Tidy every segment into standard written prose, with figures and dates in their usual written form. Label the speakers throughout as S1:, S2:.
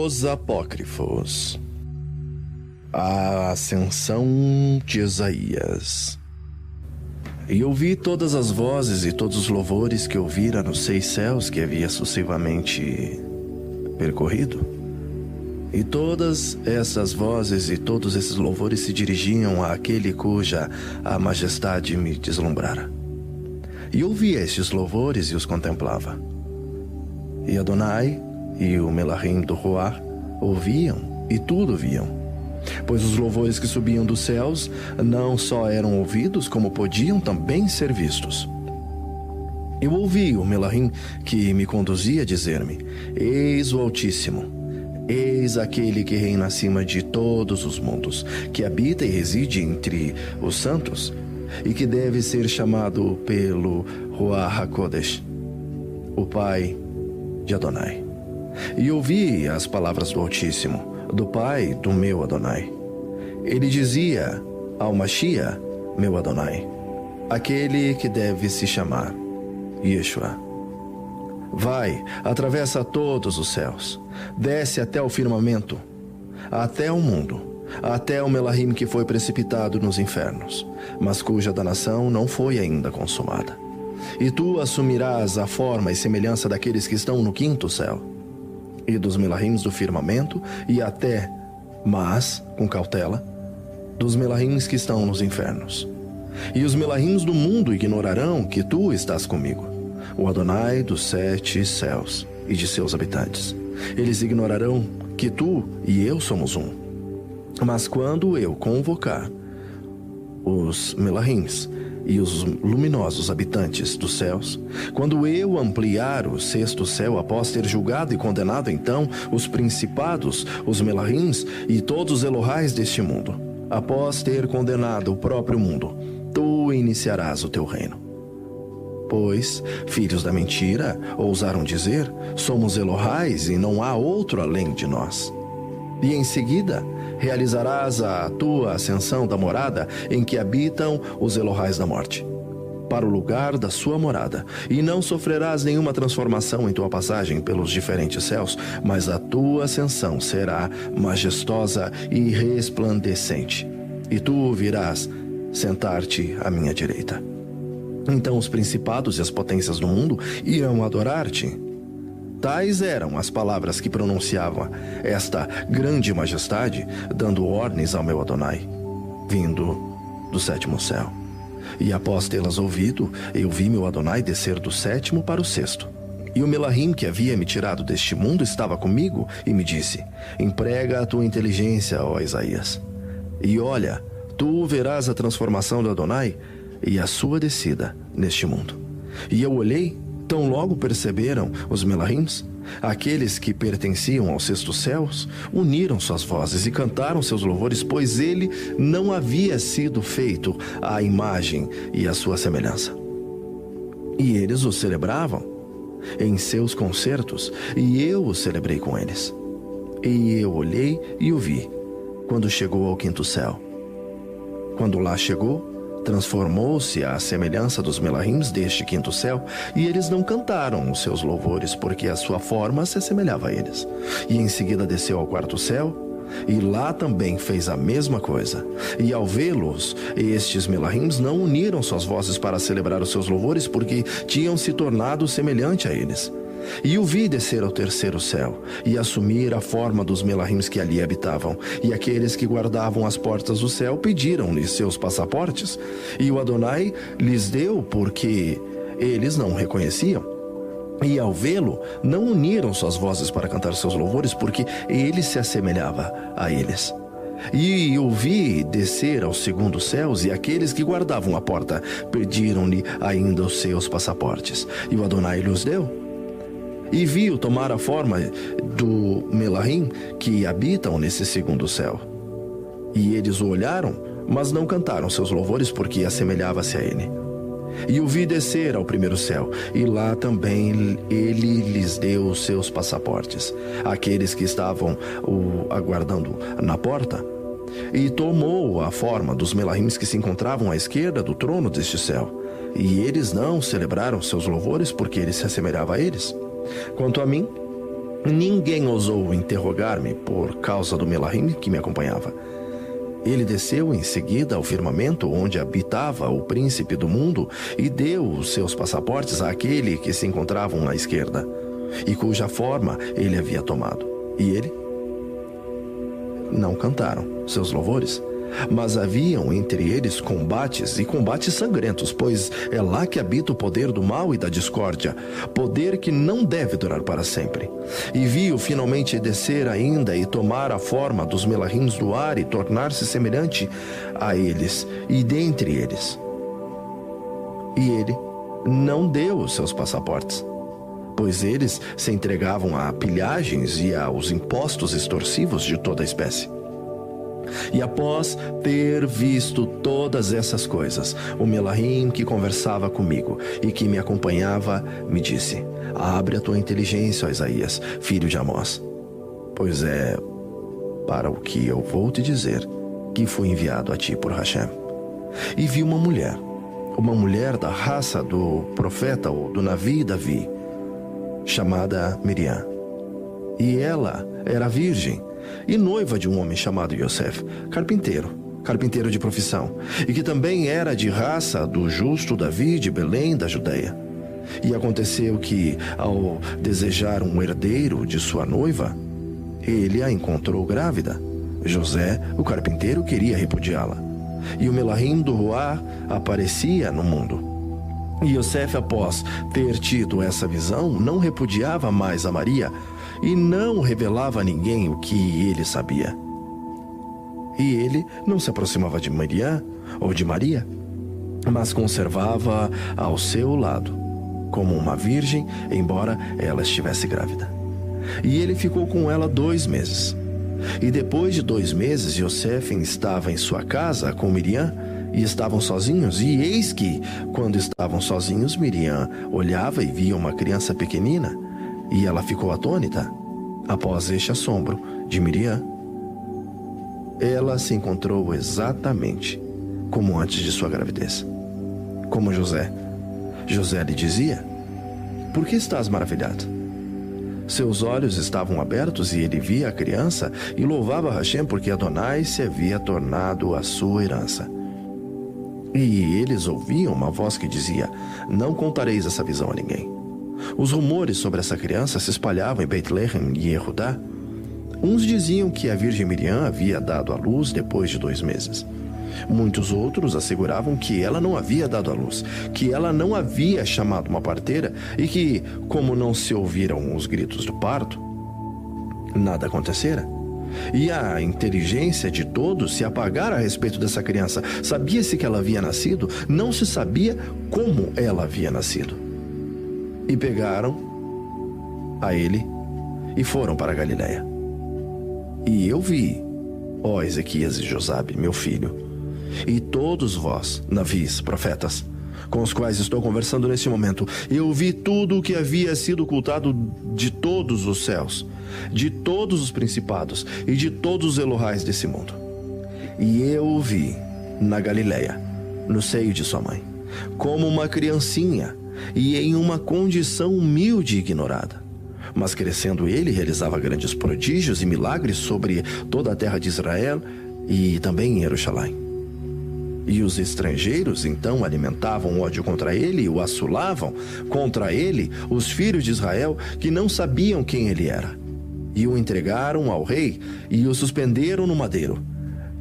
S1: Os Apócrifos. A Ascensão de Isaías. E ouvi todas as vozes e todos os louvores que ouvira nos 6 céus que havia sucessivamente percorrido. E todas essas vozes e todos esses louvores se dirigiam àquele cuja a majestade me deslumbrara. E ouvia estes louvores e os contemplava. E Adonai e o Melahim do Ruach ouviam e tudo viam. Pois os louvores que subiam dos céus não só eram ouvidos, como podiam também ser vistos. Eu ouvi o Melahim que me conduzia dizer-me: Eis o Altíssimo, eis aquele que reina acima de todos os mundos, que habita e reside entre os santos, e que deve ser chamado pelo Ruach HaKodesh, o Pai de Adonai. E ouvi as palavras do Altíssimo, do Pai do meu Adonai. Ele dizia ao Mashiach, meu Adonai, aquele que deve se chamar Yeshua: vai, atravessa todos os céus, desce até o firmamento, até o mundo, até o Melahim que foi precipitado nos infernos, mas cuja danação não foi ainda consumada. E tu assumirás a forma e semelhança daqueles que estão no 5º céu, e dos Melahims do firmamento, e até, mas, com cautela, dos Melahims que estão nos infernos. E os Melahims do mundo ignorarão que tu estás comigo, o Adonai dos 7 céus e de seus habitantes. Eles ignorarão que tu e eu somos um. Mas quando eu convocar os Melahims e os luminosos habitantes dos céus, quando eu ampliar o 6º céu após ter julgado e condenado então os principados, os Melahims e todos os Elohais deste mundo, após ter condenado o próprio mundo, tu iniciarás o teu reino. Pois, filhos da mentira, ousaram dizer, somos Elohais e não há outro além de nós. E em seguida, realizarás a tua ascensão da morada em que habitam os Elohais da morte, para o lugar da sua morada, e não sofrerás nenhuma transformação em tua passagem pelos diferentes céus, mas a tua ascensão será majestosa e resplandecente, e tu virás sentar-te à minha direita. Então os principados e as potências do mundo irão adorar-te. Tais eram as palavras que pronunciava esta grande majestade, dando ordens ao meu Adonai, vindo do 7º céu. E após tê-las ouvido, eu vi meu Adonai descer do 7º para o 6º. E o Melahim que havia me tirado deste mundo estava comigo e me disse: emprega a tua inteligência, ó Isaías, e olha, tu verás a transformação do Adonai e a sua descida neste mundo. E eu olhei. Tão logo perceberam os Melahims, aqueles que pertenciam aos 6º céus, uniram suas vozes e cantaram seus louvores, pois ele não havia sido feito à imagem e à sua semelhança. E eles o celebravam em seus concertos, e eu o celebrei com eles. E eu olhei e o vi, quando chegou ao 5º céu. Quando lá chegou, transformou-se à semelhança dos Melahims deste 5º céu, e eles não cantaram os seus louvores, porque a sua forma se assemelhava a eles. E em seguida desceu ao 4º céu, e lá também fez a mesma coisa. E ao vê-los, estes Melahims não uniram suas vozes para celebrar os seus louvores, porque tinham se tornado semelhante a eles. E o vi descer ao 3º céu, e assumir a forma dos Melahims que ali habitavam. E aqueles que guardavam as portas do céu pediram-lhe seus passaportes, e o Adonai lhes deu, porque eles não o reconheciam. E ao vê-lo, não uniram suas vozes para cantar seus louvores, porque ele se assemelhava a eles. E o vi descer aos 2º céus, e aqueles que guardavam a porta pediram-lhe ainda os seus passaportes, e o Adonai lhes deu. E vi-o tomar a forma do Melahim que habitam nesse 2º céu. E eles o olharam, mas não cantaram seus louvores, porque assemelhava-se a ele. E o vi descer ao 1º céu, e lá também ele lhes deu os seus passaportes, aqueles que estavam o aguardando na porta. E tomou a forma dos Melahims que se encontravam à esquerda do trono deste céu. E eles não celebraram seus louvores, porque ele se assemelhava a eles. Quanto a mim, Ninguém ousou interrogar-me por causa do Melahim que me acompanhava. Ele desceu em seguida ao firmamento onde habitava o príncipe do mundo e deu os seus passaportes àquele que se encontravam à esquerda e cuja forma ele havia tomado. E ele? Não cantaram seus louvores, mas haviam entre eles combates e combates sangrentos, pois é lá que habita o poder do mal e da discórdia, poder que não deve durar para sempre. E vi-o finalmente descer ainda e tomar a forma dos Melahims do ar e tornar-se semelhante a eles e dentre eles. E ele não deu os seus passaportes, pois eles se entregavam a pilhagens e aos impostos extorsivos de toda a espécie. E após ter visto todas essas coisas, o Melahim que conversava comigo e que me acompanhava me disse: abre a tua inteligência, ó Isaías, filho de Amós, pois é para o que eu vou te dizer que fui enviado a ti por Hashem. E vi uma mulher da raça do profeta ou do Navi Davi, chamada Miriam. E ela era virgem e noiva de um homem chamado Yosef, carpinteiro de profissão, e que também era de raça do justo Davi de Belém da Judeia. E aconteceu que, ao desejar um herdeiro de sua noiva, ele a encontrou grávida. José, o carpinteiro, queria repudiá-la, e o Melahim do Ruá aparecia no mundo. E Yosef, após ter tido essa visão, não repudiava mais a Maria e não revelava a ninguém o que ele sabia. E ele não se aproximava de Miriam ou de Maria, mas conservava ao seu lado, como uma virgem, embora ela estivesse grávida. E ele ficou com ela 2 meses. E depois de 2 meses, Yosef estava em sua casa com Miriam, e estavam sozinhos, e eis que, quando estavam sozinhos, Miriam olhava e via uma criança pequenina, e ela ficou atônita. Após este assombro de Miriam, ela se encontrou exatamente como antes de sua gravidez, como José. José lhe dizia: por que estás maravilhado? Seus olhos estavam abertos e ele via a criança e louvava Hashem porque Adonai se havia tornado a sua herança. E eles ouviam uma voz que dizia: não contareis essa visão a ninguém. Os rumores sobre essa criança se espalhavam em Beit-Lehem e Yehudá. Uns diziam que a virgem Miriam havia dado à luz depois de 2 meses. Muitos outros asseguravam que ela não havia dado à luz, que ela não havia chamado uma parteira e que, como não se ouviram os gritos do parto, nada acontecera. E a inteligência de todos se apagara a respeito dessa criança. Sabia-se que ela havia nascido, não se sabia como ela havia nascido. E pegaram a ele e foram para a Galileia. E eu vi, ó Ezequias e Josabe, meu filho, e todos vós, navis, profetas, com os quais estou conversando neste momento, eu vi tudo o que havia sido ocultado de todos os céus, de todos os principados e de todos os Elohais desse mundo. E eu o vi na Galileia, no seio de sua mãe, como uma criancinha e em uma condição humilde e ignorada. Mas crescendo ele, realizava grandes prodígios e milagres sobre toda a terra de Israel e também em Jerusalém. E os estrangeiros então alimentavam ódio contra ele e o açoulavam contra ele os filhos de Israel que não sabiam quem ele era. E o entregaram ao rei e o suspenderam no madeiro.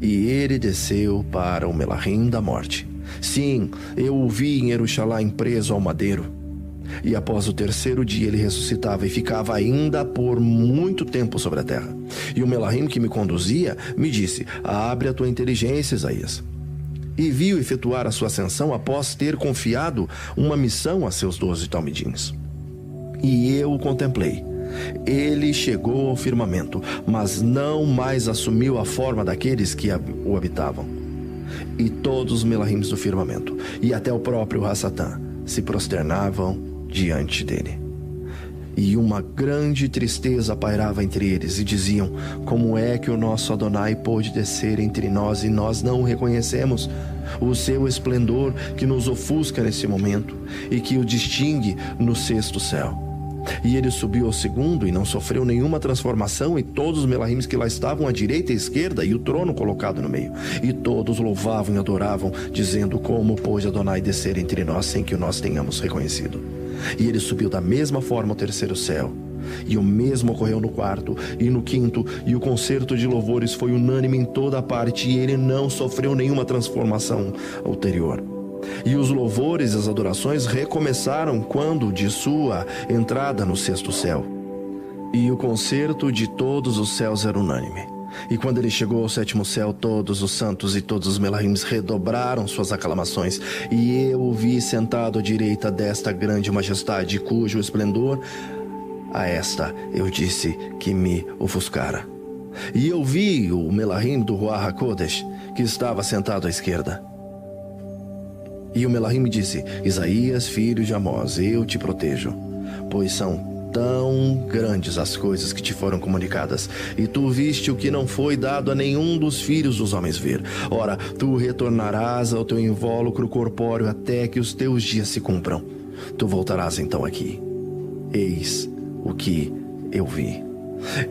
S1: E ele desceu para o Melahim da morte. Sim, eu o vi em Jerusalém preso ao madeiro. E após o 3º dia ele ressuscitava e ficava ainda por muito tempo sobre a terra. E o Melahim que me conduzia me disse: abre a tua inteligência, Isaías. E viu efetuar a sua ascensão após ter confiado uma missão a seus 12 talmidins. E eu o contemplei. Ele chegou ao firmamento, mas não mais assumiu a forma daqueles que o habitavam. E todos os Melahims do firmamento, e até o próprio Hassatã, se prosternavam diante dele. E uma grande tristeza pairava entre eles, e diziam: como é que o nosso Adonai pôde descer entre nós e nós não o reconhecemos? O seu esplendor que nos ofusca nesse momento e que o distingue no 6º céu. E ele subiu ao segundo e não sofreu nenhuma transformação, e todos os melahims que lá estavam à direita e à esquerda, e o trono colocado no meio. E todos louvavam e adoravam, dizendo: como pôde Adonai descer entre nós sem que nós tenhamos reconhecido? E ele subiu da mesma forma ao terceiro céu. E o mesmo ocorreu no quarto e no quinto, e o concerto de louvores foi unânime em toda a parte, e ele não sofreu nenhuma transformação ulterior. E os louvores e as adorações recomeçaram quando de sua entrada no sexto céu. E o concerto de todos os céus era unânime. E quando ele chegou ao sétimo céu, todos os santos e todos os melahims redobraram suas aclamações. E eu o vi sentado à direita desta grande majestade, cujo esplendor, a esta eu disse que me ofuscara. E eu vi o melahim do Ruach HaKodesh, que estava sentado à esquerda. E o melahim me disse: Isaías, filho de Amós, eu te protejo, pois são tão grandes as coisas que te foram comunicadas, e tu viste o que não foi dado a nenhum dos filhos dos homens ver. Ora, tu retornarás ao teu invólucro corpóreo até que os teus dias se cumpram. Tu voltarás então aqui. Eis o que eu vi.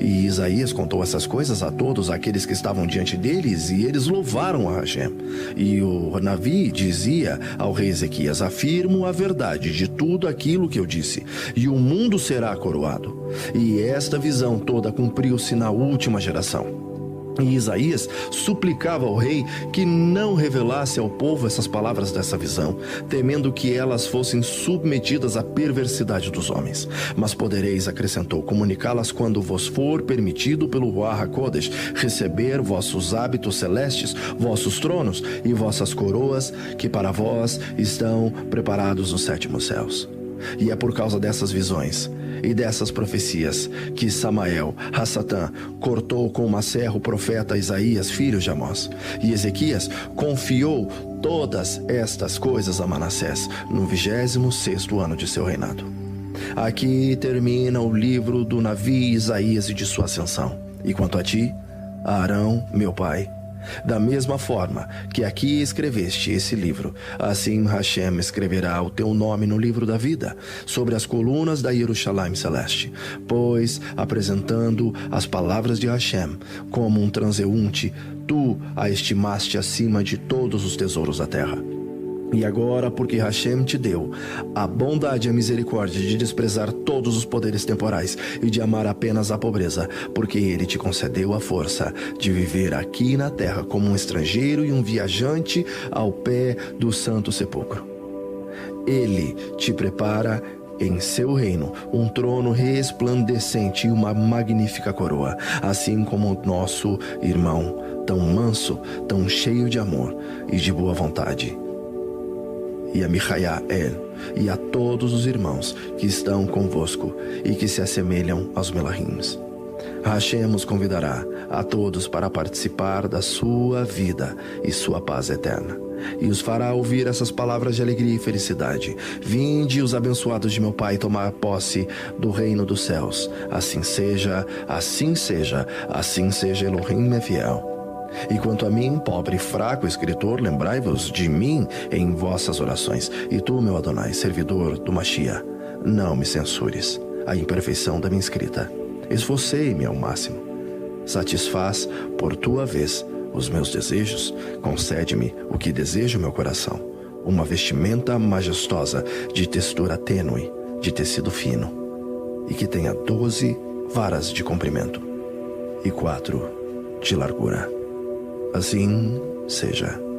S1: E Isaías contou essas coisas a todos aqueles que estavam diante deles, e eles louvaram a Hashem. E o Navi dizia ao rei Ezequias: afirmo a verdade de tudo aquilo que eu disse, e o mundo será coroado. E esta visão toda cumpriu-se na última geração. E Isaías suplicava ao rei que não revelasse ao povo essas palavras dessa visão, temendo que elas fossem submetidas à perversidade dos homens. Mas podereis, acrescentou, comunicá-las quando vos for permitido pelo Ruach HaKodesh receber vossos hábitos celestes, vossos tronos e vossas coroas, que para vós estão preparados nos sétimos céus. E é por causa dessas visões e dessas profecias que Samael, Hassatã, cortou com uma serra o profeta Isaías, filho de Amós. E Ezequias confiou todas estas coisas a Manassés, no 26º ano de seu reinado. Aqui termina o livro do Navi Isaías e de sua ascensão. E quanto a ti, Arão, meu pai, da mesma forma que aqui escreveste esse livro, assim Hashem escreverá o teu nome no livro da vida, sobre as colunas da Jerusalém celeste. Pois, apresentando as palavras de Hashem como um transeunte, tu a estimaste acima de todos os tesouros da terra. E agora, porque Hashem te deu a bondade e a misericórdia de desprezar todos os poderes temporais e de amar apenas a pobreza, porque Ele te concedeu a força de viver aqui na terra como um estrangeiro e um viajante ao pé do santo sepulcro. Ele te prepara em seu reino um trono resplandecente e uma magnífica coroa, assim como o nosso irmão, tão manso, tão cheio de amor e de boa vontade. E a Michael e a todos os irmãos que estão convosco e que se assemelham aos melahims. Hashem os convidará a todos para participar da sua vida e sua paz eterna, e os fará ouvir essas palavras de alegria e felicidade. Vinde, os abençoados de meu Pai, tomar posse do reino dos céus. Assim seja, assim seja, assim seja. Elohim é fiel. E quanto a mim, pobre e fraco escritor, lembrai-vos de mim em vossas orações. E tu, meu Adonai, servidor do Mashiach, não me censures a imperfeição da minha escrita. Esforcei-me ao máximo. Satisfaz, por tua vez, os meus desejos. Concede-me o que deseja o meu coração. Uma vestimenta majestosa, de textura tênue, de tecido fino, e que tenha 12 varas de comprimento e 4 de largura. Assim seja.